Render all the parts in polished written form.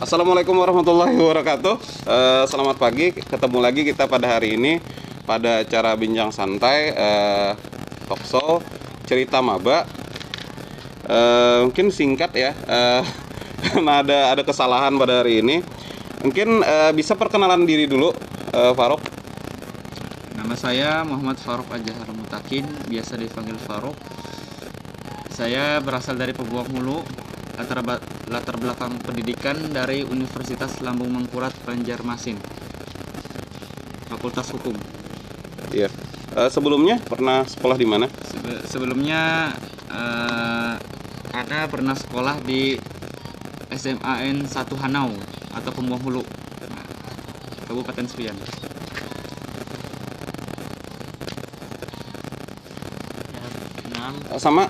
Assalamualaikum warahmatullahi wabarakatuh. Selamat pagi, ketemu lagi kita pada hari ini pada acara bincang santai talkshow cerita maba. Mungkin singkat ya, karena ada kesalahan pada hari ini. Mungkin bisa perkenalan diri dulu, Faruk. Nama saya Muhammad Faruk Ajahar Mutakin, biasa dipanggil Faruk. Saya berasal dari Pebuang Hulu, latar belakang pendidikan dari Universitas Lambung Mangkurat Banjarmasin, Fakultas Hukum. Iya. Sebelumnya pernah sekolah di mana? Sebelumnya Ana pernah sekolah di SMAN 1 Hanau atau Pebuang Hulu, Kabupaten Sepian. Sama.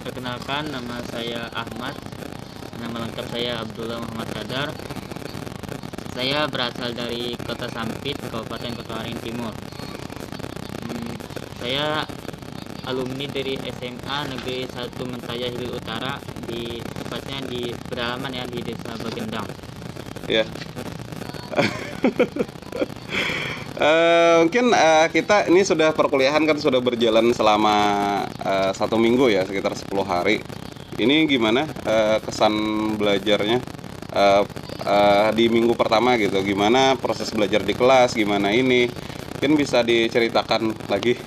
Perkenalkan, nama saya Ahmad. Nama lengkap saya Abdullah Muhammad Kadar. Saya berasal dari Kota Sampit, Kabupaten Kota Waringin Timur. Saya alumni dari SMA Negeri 1 Mentaya Hilir Utara, tepatnya di pedalaman ya, di Desa Bagendang. Ya. Mungkin kita ini sudah perkuliahan kan sudah berjalan selama 1 minggu ya, sekitar 10 hari. Ini gimana kesan belajarnya di minggu pertama gitu? Gimana proses belajar di kelas? Gimana ini? Mungkin bisa diceritakan lagi.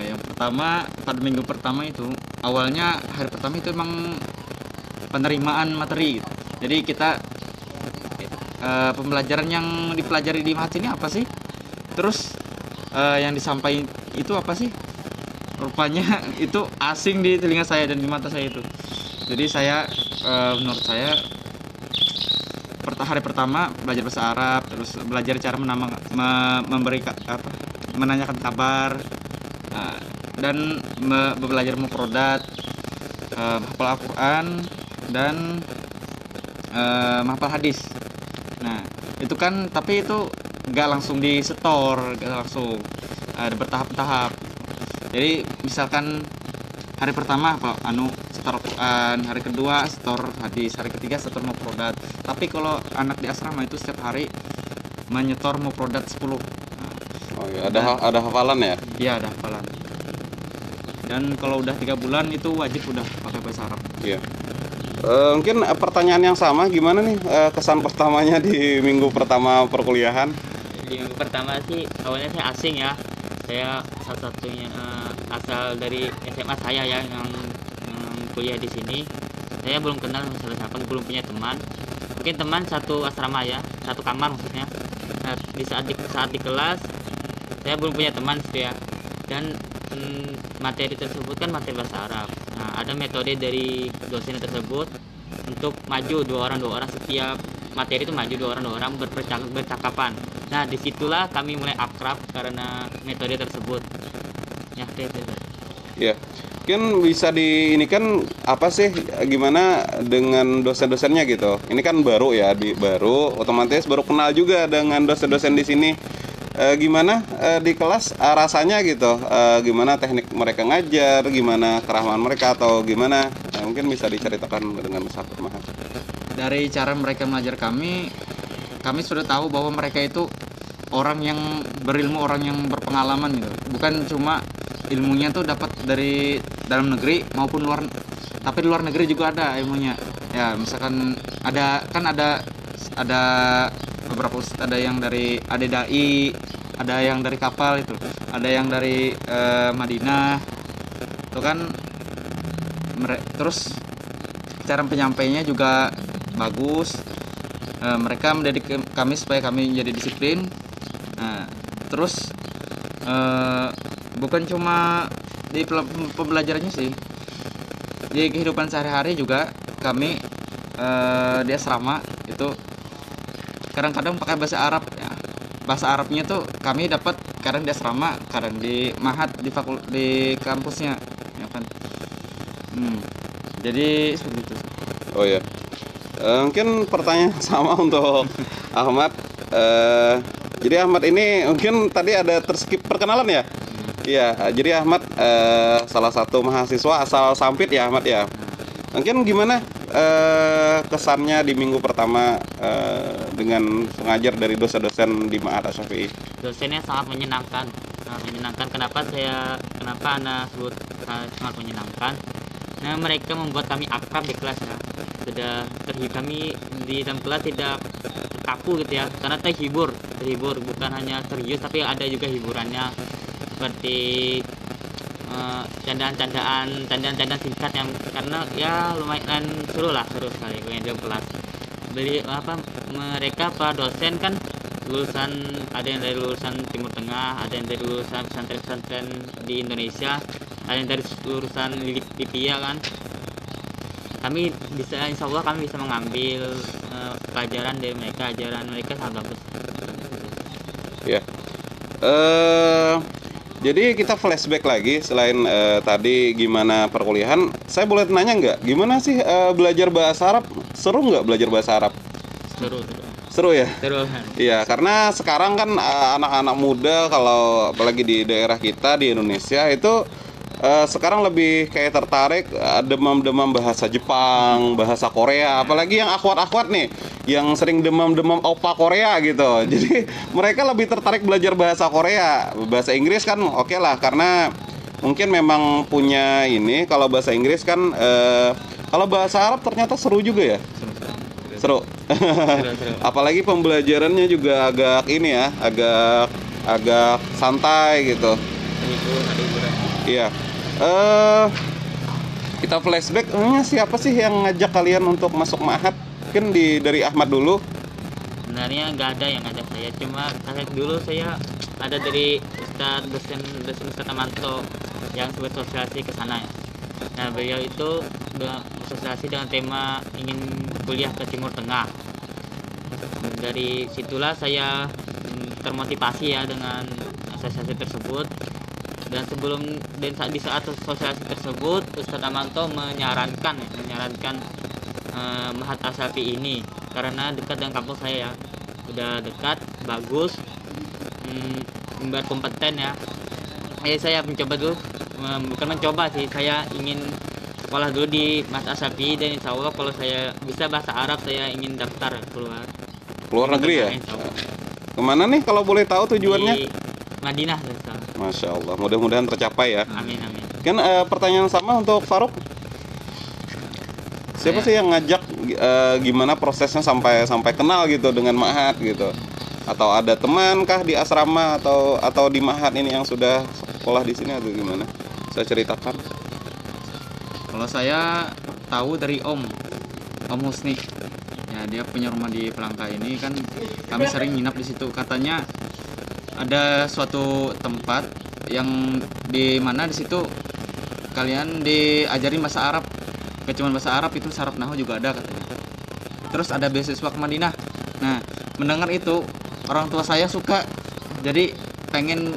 Yang pertama, pada minggu pertama itu awalnya hari pertama itu emang penerimaan materi gitu. Jadi kita pembelajaran yang dipelajari di Mahat ini apa sih? Terus yang disampaikan itu apa sih? Rupanya itu asing di telinga saya dan di mata saya itu. Jadi saya menurut saya hari pertama belajar bahasa Arab, terus belajar cara menanyakan kabar, dan belajar mufradat, menghafal Al-Quran dan menghafal hadis. Nah itu kan, tapi itu nggak langsung disetor, nggak langsung, ada bertahap-tahap. Jadi misalkan hari pertama setor Quran, hari kedua setor hadis, hari ketiga setor mufradat. Tapi kalau anak di asrama itu setiap hari menyetor mufradat 10. Oh ya, ada hafalan ya? Iya, ada hafalan. Dan kalau udah 3 bulan itu wajib udah pakai bahasa Arab. Iya. Mungkin pertanyaan yang sama, gimana nih kesan pertamanya di minggu pertama perkuliahan? Di minggu pertama sih awalnya saya asing ya. Saya salah satunya asal dari SMA saya ya, yang kuliah di sini. Saya belum kenal sama siapa, belum punya teman. Mungkin teman satu asrama ya, satu kamar maksudnya. Nah, saat di kelas saya belum punya teman gitu ya. Dan materi tersebut kan materi bahasa Arab. Nah, ada metode dari dosen tersebut untuk maju dua orang setiap materi itu maju dua orang bercakapan. Nah, disitulah kami mulai akrab karena metode tersebut. Ya, itu. Ya, mungkin bisa ini kan apa sih, gimana dengan dosen-dosennya gitu? Ini kan baru ya, baru otomatis baru kenal juga dengan dosen-dosen di sini. Gimana di kelas rasanya gitu? Gimana teknik mereka ngajar? Gimana kerahman mereka atau gimana? Mungkin bisa diceritakan dengan sahabat Mahat. Dari cara mereka mengajar kami sudah tahu bahwa mereka itu orang yang berilmu, orang yang berpengalaman gitu. Bukan cuma ilmunya tuh dapat dari dalam negeri maupun luar, tapi di luar negeri juga ada ilmunya. Ya, misalkan ada beberapa ustadz, ada yang dari Adedai, ada yang dari kapal itu, ada yang dari Madinah. Itu kan terus cara penyampainya juga bagus. Mereka mendidik kami supaya kami menjadi disiplin. Nah, terus bukan cuma di pembelajarannya sih, di kehidupan sehari-hari juga kami di asrama itu kadang-kadang pakai bahasa Arab ya. Bahasa Arabnya tuh kami dapat kadang di asrama, kadang di Mahat, di kampusnya ya kan. Jadi seperti itu. Oh ya. Mungkin pertanyaan sama untuk Ahmad. Jadi Ahmad ini mungkin tadi ada terskip perkenalan ya? Iya, jadi Ahmad salah satu mahasiswa asal Sampit ya Ahmad ya. Mungkin gimana kesannya di minggu pertama dengan mengajar dari dosen-dosen di Ma'had Asy-Syafi'i? Dosennya sangat menyenangkan, kenapa anak sebut sangat menyenangkan. Nah, mereka membuat kami akrab di kelas ya. Sudah kami di dalam kelas tidak kaku gitu ya, karena terhibur bukan hanya serius tapi ada juga hiburannya, seperti candaan singkat yang karena ya lumayan seru sekali di dalam kelas. Mereka para dosen kan ada yang dari lulusan Timur Tengah, ada yang dari lulusan pesantren di Indonesia, ada yang dari lulusan Libya kan. Insya Allah kami bisa mengambil pelajaran dari mereka, ajaran mereka sangat bagus. Ya. Jadi kita flashback lagi selain tadi gimana perkuliahan, saya boleh nanya nggak, gimana sih belajar bahasa Arab? Seru nggak belajar bahasa Arab? Seru ya? Seru. Iya, karena sekarang kan anak-anak muda kalau apalagi di daerah kita di Indonesia itu sekarang lebih kayak tertarik demam-demam bahasa Jepang, bahasa Korea, apalagi yang akhwat-akhwat nih, yang sering demam-demam opa Korea gitu. Jadi mereka lebih tertarik belajar bahasa Korea. Bahasa Inggris kan oke lah, karena mungkin memang punya ini. Kalau bahasa Inggris kan, kalau bahasa Arab ternyata seru juga ya. Seru. Apalagi pembelajarannya juga agak ini ya, agak santai gitu. Iya. Kita flashback, siapa sih yang ngajak kalian untuk masuk Ma'had? Mungkin dari Ahmad dulu. Sebenarnya nggak ada yang ngajak saya, cuma dulu saya ada dari dosen Ustadz Amanto yang sebut sosialisasi ke sana ya. Nah, beliau itu bersosialisasi dengan tema ingin kuliah ke Timur Tengah. Dari situlah saya termotivasi ya dengan asosiasi tersebut. Dan di saat sosialisasi tersebut, Ustadz Amanto menyarankan Ma'had Asy-Syafi'i ini karena dekat dengan kampus saya ya, udah dekat, bagus, berkompeten ya. Saya mencoba dulu, bukan mencoba sih, saya ingin sekolah dulu di Ma'had Asy-Syafi'i, dan insya Allah kalau saya bisa bahasa Arab saya ingin daftar keluar negeri ya. Kemana nih kalau boleh tahu tujuannya? Di Madinah. Masya Allah, mudah-mudahan tercapai ya. Amin. Kan pertanyaan sama untuk Faruk. Siapa sih yang ngajak, gimana prosesnya sampai kenal gitu dengan Ma'had gitu? Atau ada teman kah di asrama atau di Ma'had ini yang sudah sekolah di sini atau gimana? Saya ceritakan. Kalau saya tahu dari Om Husni. Ya, dia punya rumah di Pelangka ini kan, kami sering nginap di situ. Katanya ada suatu tempat yang di mana di situ kalian diajarin bahasa Arab, kecuali bahasa Arab itu saraf nahwu juga ada katanya. Terus ada beasiswa ke Madinah. Nah, mendengar itu orang tua saya suka, jadi pengen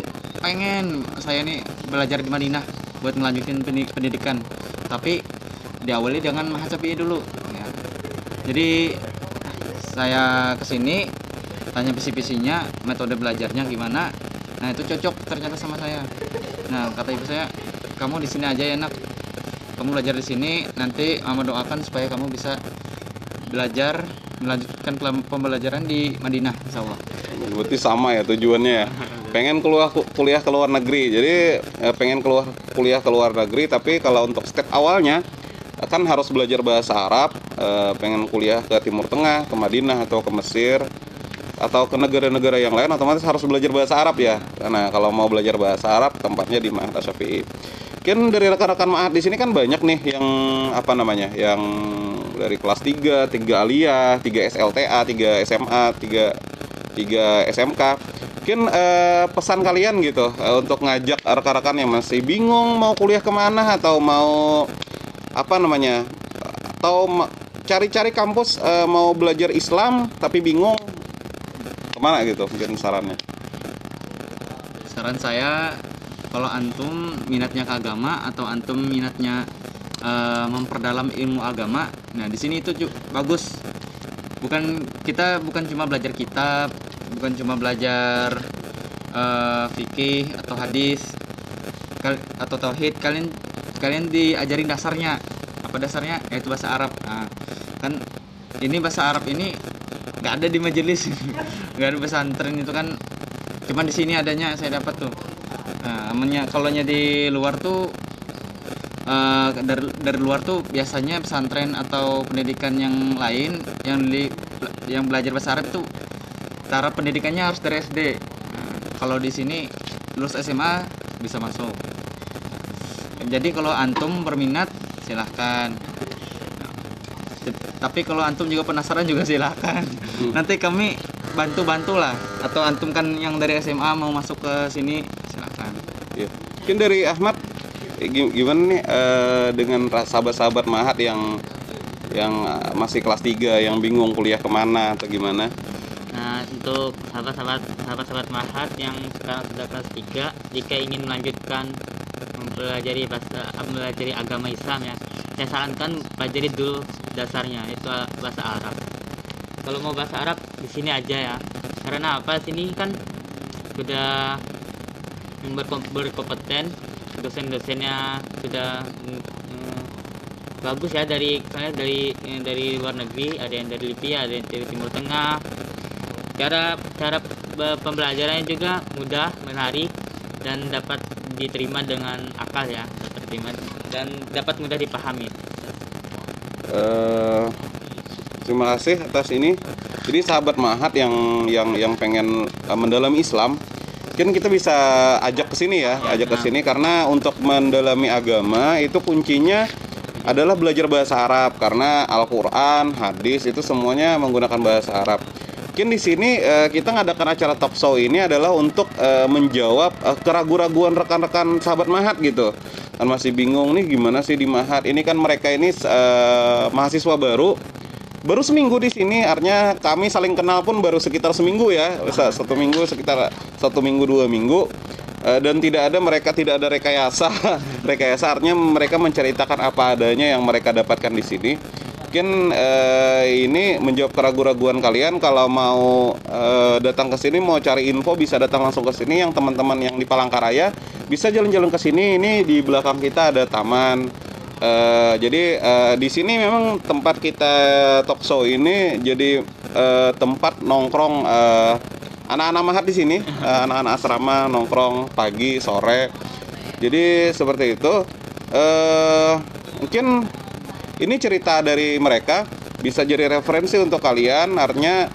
saya nih belajar di Madinah buat melanjutin pendidikan. Tapi diawali dengan Ma'had Asy-Syafi'i dulu ya. Jadi saya kesini tanya visi-visinya, metode belajarnya gimana. Nah, itu cocok ternyata sama saya. Nah, kata ibu saya, kamu di sini aja ya nak, kamu belajar di sini, nanti mama doakan supaya kamu bisa melanjutkan pembelajaran di Madinah insyaallah. Berarti sama ya tujuannya ya. Pengen kuliah ke luar negeri. Jadi pengen kuliah ke luar negeri, tapi kalau untuk step awalnya kan harus belajar bahasa Arab. Pengen kuliah ke Timur Tengah, ke Madinah atau ke Mesir atau ke negara-negara yang lain, otomatis harus belajar bahasa Arab ya. Karena kalau mau belajar bahasa Arab tempatnya di Ma'had Asy-Syafi'i. Kan dari rekan-rekan Ma'had di sini kan banyak nih yang yang dari kelas 3 aliyah, 3 SLTA, 3 SMA, 3 SMK. Mungkin pesan kalian gitu untuk ngajak rekan-rekan yang masih bingung mau kuliah kemana atau mau atau cari-cari kampus, mau belajar Islam tapi bingung kemana gitu, mungkin sarannya. Saran saya, kalau antum minatnya ke agama atau antum minatnya memperdalam ilmu agama, nah di sini itu bagus. Bukan cuma belajar kitab, bukan cuma belajar fikih atau hadis atau tauhid. Kalian diajarin dasarnya. Apa dasarnya? Yaitu bahasa Arab. Nah, kan ini bahasa Arab ini nggak ada di majelis nggak ada pesantren itu kan, cuman di sini adanya saya dapat tuh. Nah, kalau di luar tuh dari luar tuh biasanya pesantren atau pendidikan yang lain yang belajar bahasa Arab itu cara pendidikannya harus dari SD. Nah, kalau di sini lulus SMA bisa masuk. Jadi kalau antum berminat silahkan. Nah, tapi kalau antum juga penasaran juga silahkan. Nanti kami bantu lah. Atau antum kan yang dari SMA mau masuk ke sini silahkan. Ya. Mungkin dari Ahmad gimana nih dengan sahabat-sahabat Mahat yang masih kelas 3 yang bingung kuliah kemana atau gimana? Nah, untuk sahabat-sahabat Mahat yang sekarang sudah kelas 3, jika ingin melanjutkan mempelajari agama Islam ya, saya sarankan pelajari dulu dasarnya, itu bahasa Arab. Kalau mau bahasa Arab di sini aja ya. Karena apa? Sini kan sudah berkompeten, dosen-dosennya sudah bagus ya, dari luar negeri, ada yang dari Libya, ada yang dari Timur Tengah. Cara pembelajarannya juga mudah, menarik, dan dapat diterima dengan akal ya, dan dapat mudah dipahami. Terima kasih atas ini. Jadi sahabat Mahat yang pengen mendalami Islam, kan kita bisa ajak ke sini ya, karena untuk mendalami agama itu kuncinya adalah belajar bahasa Arab, karena Al-Qur'an, hadis itu semuanya menggunakan bahasa Arab. Mungkin di sini kita ngadakan acara talk show ini adalah untuk menjawab keraguan-raguan rekan-rekan sahabat Mahat gitu. Kan masih bingung nih gimana sih di Mahat. Ini kan mereka ini mahasiswa baru seminggu di sini, artinya kami saling kenal pun baru sekitar seminggu ya, sekitar 1 minggu 2 minggu, dan mereka tidak ada rekayasa artinya mereka menceritakan apa adanya yang mereka dapatkan di sini. Mungkin ini menjawab keraguan-raguan kalian. Kalau mau datang ke sini, mau cari info, bisa datang langsung ke sini. Yang teman-teman yang di Palangkaraya bisa jalan-jalan ke sini. Ini di belakang kita ada taman. Jadi di sini memang tempat kita talk show ini jadi tempat nongkrong anak-anak Mahat di sini, anak-anak asrama nongkrong pagi, sore. Jadi seperti itu. Mungkin ini cerita dari mereka, bisa jadi referensi untuk kalian. Artinya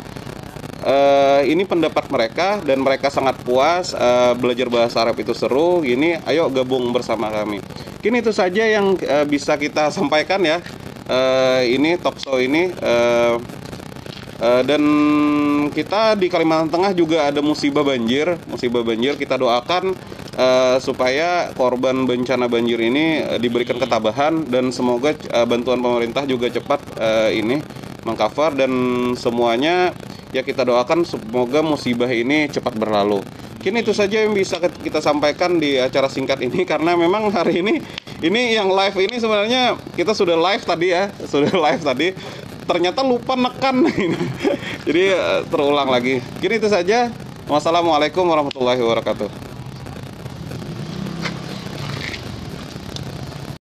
ini pendapat mereka dan mereka sangat puas, belajar bahasa Arab itu seru. Gini, ayo gabung bersama kami. Mungkin itu saja yang bisa kita sampaikan ya. Ini talk show ini. Dan kita di Kalimantan Tengah juga ada musibah banjir. Kita doakan supaya korban bencana banjir ini diberikan ketabahan, dan semoga bantuan pemerintah juga cepat ini mengcover, dan semuanya ya kita doakan semoga musibah ini cepat berlalu. Mungkin itu saja yang bisa kita sampaikan di acara singkat ini, karena memang hari ini yang live ini sebenarnya kita sudah live tadi, ternyata lupa nekan ini. Jadi terulang lagi. Mungkin itu saja. Wassalamualaikum warahmatullahi wabarakatuh.